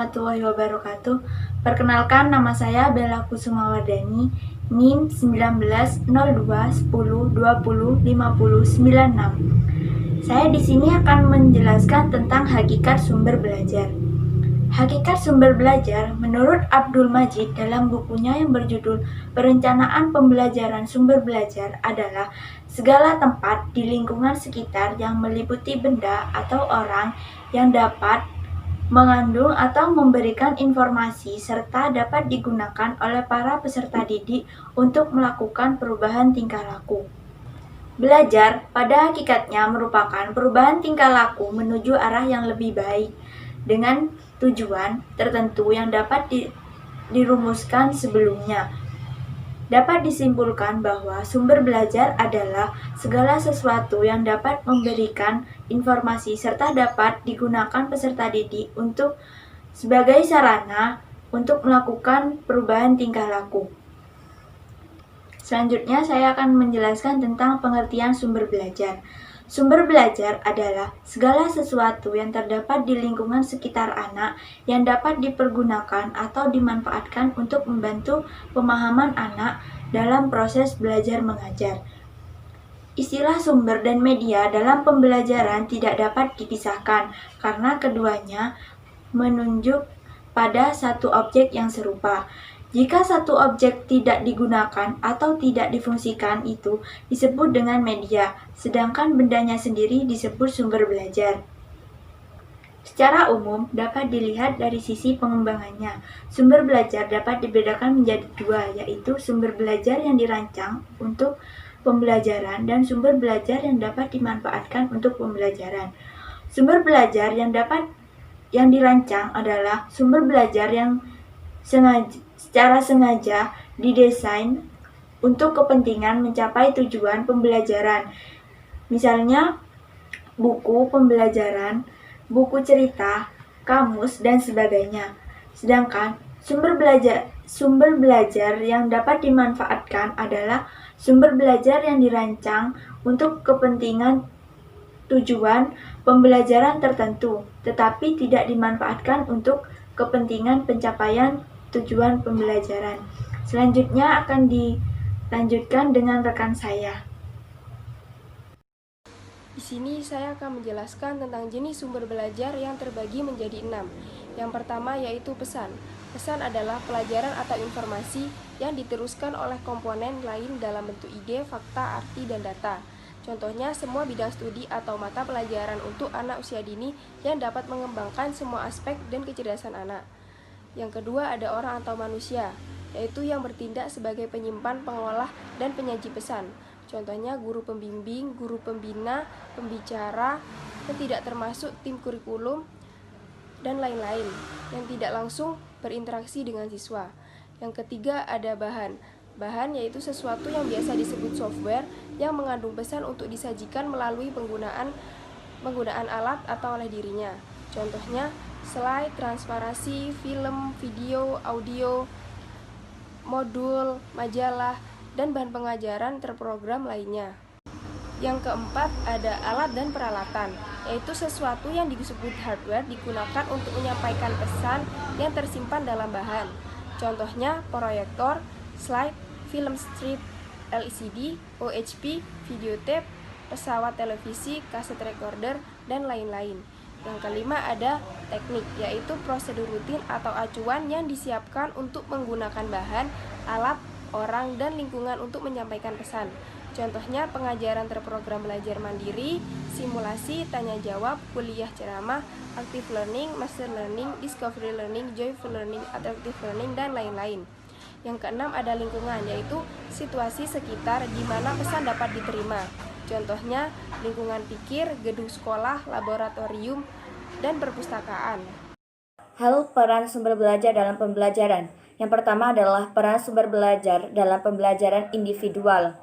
warahmatullahi wabarakatuh. Perkenalkan, nama saya Bella Kusumawardani, NIM 190210205096. Saya di sini akan menjelaskan tentang hakikat sumber belajar. Hakikat sumber belajar menurut Abdul Majid dalam bukunya yang berjudul Perencanaan Pembelajaran Sumber Belajar adalah segala tempat di lingkungan sekitar yang meliputi benda atau orang yang dapat mengandung atau memberikan informasi serta dapat digunakan oleh para peserta didik untuk melakukan perubahan tingkah laku. Belajar pada hakikatnya merupakan perubahan tingkah laku menuju arah yang lebih baik dengan tujuan tertentu yang dapat dirumuskan sebelumnya. Dapat disimpulkan bahwa sumber belajar adalah segala sesuatu yang dapat memberikan informasi serta dapat digunakan peserta didik untuk sebagai sarana untuk melakukan perubahan tingkah laku. Selanjutnya saya akan menjelaskan tentang pengertian sumber belajar. Sumber belajar adalah segala sesuatu yang terdapat di lingkungan sekitar anak yang dapat dipergunakan atau dimanfaatkan untuk membantu pemahaman anak dalam proses belajar mengajar. Istilah sumber dan media dalam pembelajaran tidak dapat dipisahkan karena keduanya menunjuk pada satu objek yang serupa. Jika satu objek tidak digunakan atau tidak difungsikan, itu disebut dengan media, sedangkan bendanya sendiri disebut sumber belajar. Secara umum, dapat dilihat dari sisi pengembangannya. Sumber belajar dapat dibedakan menjadi dua, yaitu sumber belajar yang dirancang untuk pembelajaran dan sumber belajar yang dapat dimanfaatkan untuk pembelajaran. Sumber belajar yang dirancang adalah sumber belajar yang secara sengaja didesain untuk kepentingan mencapai tujuan pembelajaran. Misalnya, buku pembelajaran, buku cerita, kamus, dan sebagainya. Sedangkan sumber belajar yang dapat dimanfaatkan adalah sumber belajar yang dirancang untuk kepentingan tujuan pembelajaran tertentu, tetapi tidak dimanfaatkan untuk kepentingan pencapaian tujuan pembelajaran. Selanjutnya akan dilanjutkan dengan rekan saya. Di sini saya akan menjelaskan tentang jenis sumber belajar yang terbagi menjadi 6. Yang pertama yaitu pesan. Pesan adalah pelajaran atau informasi yang diteruskan oleh komponen lain dalam bentuk ide, fakta, arti, dan data. Contohnya semua bidang studi atau mata pelajaran untuk anak usia dini yang dapat mengembangkan semua aspek dan kecerdasan anak. Yang kedua ada orang atau manusia, yaitu yang bertindak sebagai penyimpan, pengolah, dan penyaji pesan. Contohnya guru pembimbing, guru pembina, pembicara, yang tidak termasuk tim kurikulum, dan lain-lain, yang tidak langsung berinteraksi dengan siswa. Yang ketiga ada bahan. Bahan yaitu sesuatu yang biasa disebut software yang mengandung pesan untuk disajikan melalui penggunaan alat atau oleh dirinya. Contohnya slide, transparansi, film, video, audio, modul, majalah, dan bahan pengajaran terprogram lainnya. Yang keempat ada alat dan peralatan, yaitu sesuatu yang disebut hardware digunakan untuk menyampaikan pesan yang tersimpan dalam bahan. Contohnya proyektor, slide, film strip, LCD, OHP, videotape, pesawat televisi, kaset recorder, dan lain-lain. Yang kelima ada teknik, yaitu prosedur rutin atau acuan yang disiapkan untuk menggunakan bahan, alat, orang, dan lingkungan untuk menyampaikan pesan. Contohnya pengajaran terprogram belajar mandiri, simulasi, tanya jawab, kuliah ceramah, active learning, master learning, discovery learning, joyful learning, adaptive learning, dan lain-lain. Yang keenam ada lingkungan, yaitu situasi sekitar di mana pesan dapat diterima. Contohnya lingkungan pikir, gedung sekolah, laboratorium, dan perpustakaan. Hal peran sumber belajar dalam pembelajaran. Yang pertama adalah peran sumber belajar dalam pembelajaran individual.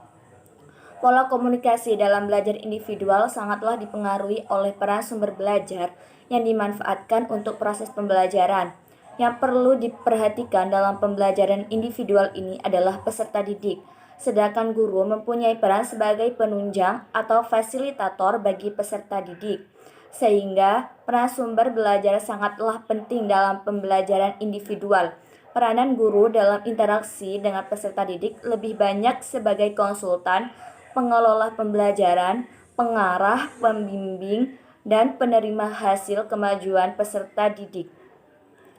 Pola komunikasi dalam belajar individual sangatlah dipengaruhi oleh peran sumber belajar yang dimanfaatkan untuk proses pembelajaran. Yang perlu diperhatikan dalam pembelajaran individual ini adalah peserta didik, sedangkan guru mempunyai peran sebagai penunjang atau fasilitator bagi peserta didik. sehingga peran sumber belajar sangatlah penting dalam pembelajaran individual. Peranan guru dalam interaksi dengan peserta didik lebih banyak sebagai konsultan, pengelola pembelajaran, pengarah, pembimbing, dan penerima hasil kemajuan peserta didik.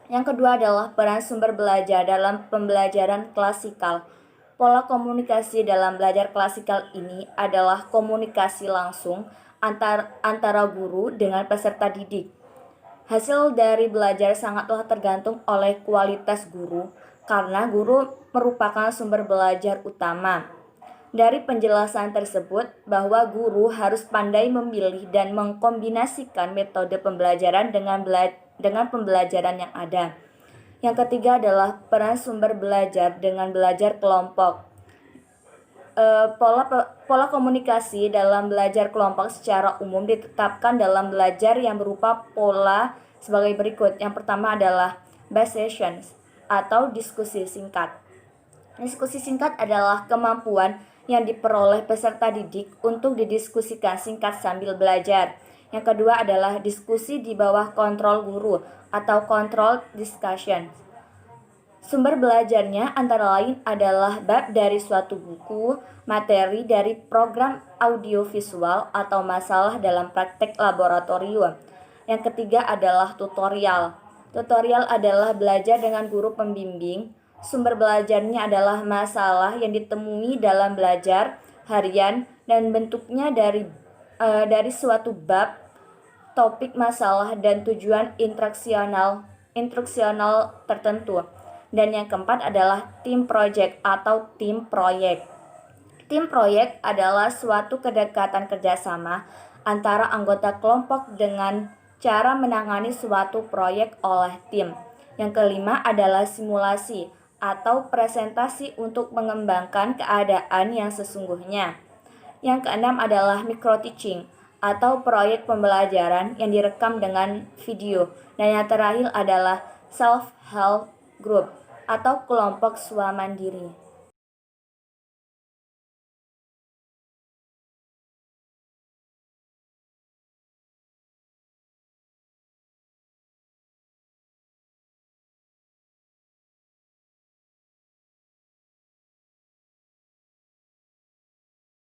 Yang kedua adalah peran sumber belajar dalam pembelajaran klasikal. Pola komunikasi dalam belajar klasikal ini adalah komunikasi langsung antara guru dengan peserta didik. Hasil dari belajar sangatlah tergantung oleh kualitas guru, karena guru merupakan sumber belajar utama. Dari penjelasan tersebut, bahwa guru harus pandai memilih dan mengkombinasikan metode pembelajaran dengan pembelajaran yang ada. Yang ketiga adalah peran sumber belajar dengan belajar kelompok. Pola komunikasi dalam belajar kelompok secara umum ditetapkan dalam belajar yang berupa pola sebagai berikut. Yang pertama adalah base sessions atau diskusi singkat. Diskusi singkat adalah kemampuan yang diperoleh peserta didik untuk didiskusikan singkat sambil belajar. Yang kedua adalah diskusi di bawah kontrol guru atau control discussion. Sumber belajarnya antara lain adalah bab dari suatu buku, materi dari program audiovisual, atau masalah dalam praktek laboratorium. Yang ketiga adalah tutorial. Tutorial adalah belajar dengan guru pembimbing. Sumber belajarnya adalah masalah yang ditemui dalam belajar harian dan bentuknya dari suatu bab, topik masalah, dan tujuan instruksional tertentu. Dan yang keempat adalah tim project atau tim proyek. Tim proyek adalah suatu kedekatan kerjasama antara anggota kelompok dengan cara menangani suatu proyek oleh tim. Yang kelima adalah simulasi atau presentasi untuk mengembangkan keadaan yang sesungguhnya. Yang keenam adalah micro-teaching atau proyek pembelajaran yang direkam dengan video. Dan yang terakhir adalah self-help group atau kelompok swamandiri.